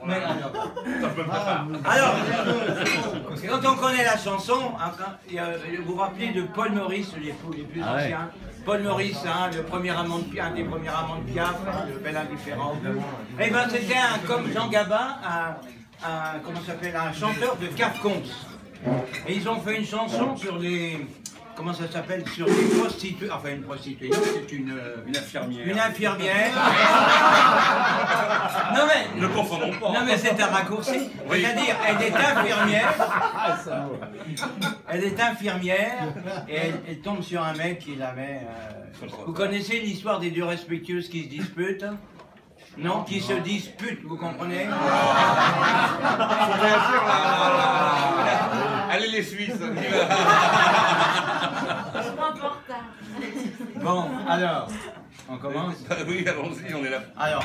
Mais alors, quand on connaît la chanson, vous vous rappelez de Paul Maurice, les plus anciens. Paul Maurice, hein, un des premiers amants de Piaf, le bel indifférent. Eh bien, c'était comme Jean Gabin, comment ça s'appelle, un chanteur de Carcons. Et ils ont fait une chanson sur les... Comment ça s'appelle? Sur les prostituées. Enfin, une prostituée, c'est une infirmière. Une infirmière. Non mais... Ne confondons pas. Non mais c'est un raccourci. Oui. C'est-à-dire, elle est infirmière. Elle est infirmière et elle tombe sur un mec qui la met... Vous connaissez l'histoire des deux respectueuses qui se disputent? Non, qui se disputent, vous comprenez? Allez les Suisses. Bon, alors, on commence? Oui, allons-y, on est là. Alors,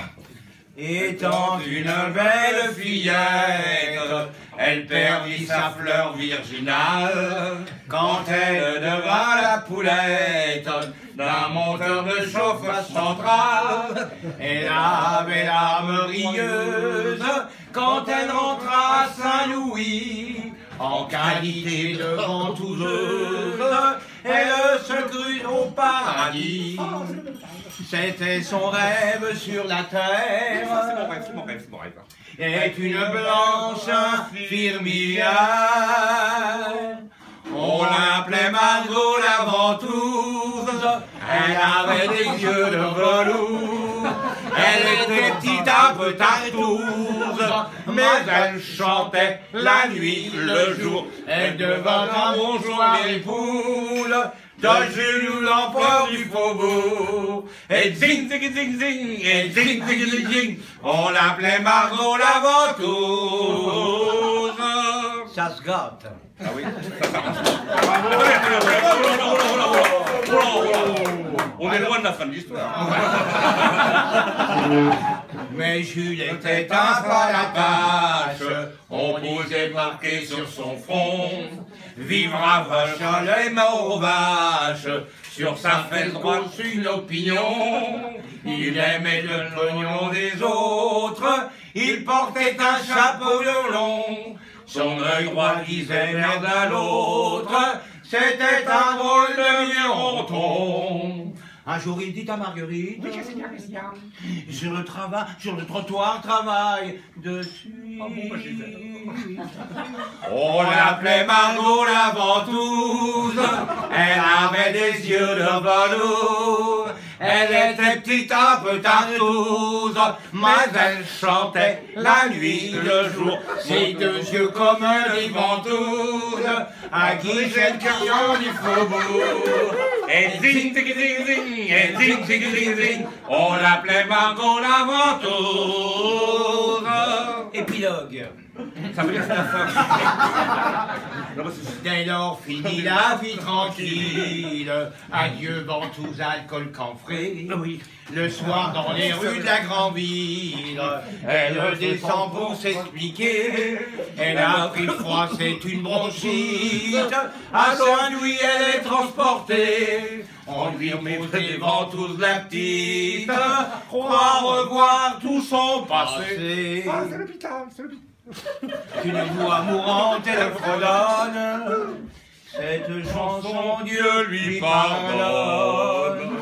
étant une belle fillette, elle perdit sa fleur virginale quand elle devint la poulette d'un monteur de chauffage central. Elle avait l'âme rieuse quand elle rentra à Saint-Louis en qualité de ventouse. Elle se crut au paradis. C'était son rêve sur la terre. C'est mon rêve. Est une blanche infirmière. On l'appelait Margot la ventouse. Elle avait des yeux de velours. Elle était petite, un peu tartouse, mais elle chantait la nuit, le jour. Elle devint un bonjour les poules de Jules l'empereur du faubourg. Et zing zing zing zing, et zing zing zing zing, on l'appelait Margot la ventouse. Ça se gâte. Ah oui. On est loin de la fin de l'histoire. Mais Jules était un palatache, on posait marquer sur son front. Vivre à vache, les morts vaches, sur sa fesse grosse une opinion. Il aimait le pognon des autres, il portait un chapeau de long. Son œil droit disait merde à l'autre, c'était un drôle de mironton. Un jour, il dit à Marguerite, oui, qu'est-ce qu'il y a? Sur le trottoir, travaille dessus. On l'appelait Margot la ventouse. Elle avait des yeux de velours. Elle était petite, un peu tartouse, mais elle chantait la nuit, le jour. Ses deux yeux comme des ventouses, à qui j'ai le cœur du faubourg. Et zing, zing, zing, zing, et zing, zing, zing, zing, on l'appelait Margot la ventouse. Épilogue. Ça veut dire que c'est la fin. Dès lors finit la vie tranquille. Adieu ventouse, alcool, camphré. Oui. Le soir dans les rues de la grande ville, elle descend pour s'expliquer. Elle a pris froid, c'est une bronchite. À Saint-Louis, elle est transportée. On lui met des ventouses la petite. Croit revoir tout son passé. Ah, c'est l'hôpital, c'est l'hôpital. Une voix mourante, elle fredonne. Cette chanson, Dieu lui pardonne.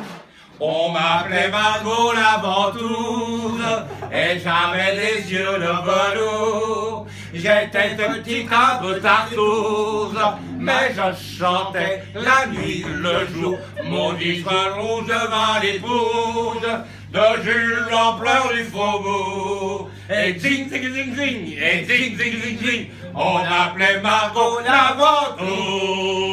On m'appelait Margot la ventouse, et j'avais des yeux de velours. J'étais petite, un peu tartouse, mais je chantais la nuit, le jour. Mon disque rouge devint l'épouse de Jules l'empereur du faubourg. Et zing zing zing zing, et zing zing zing zing, on appelait Margot la ventouse.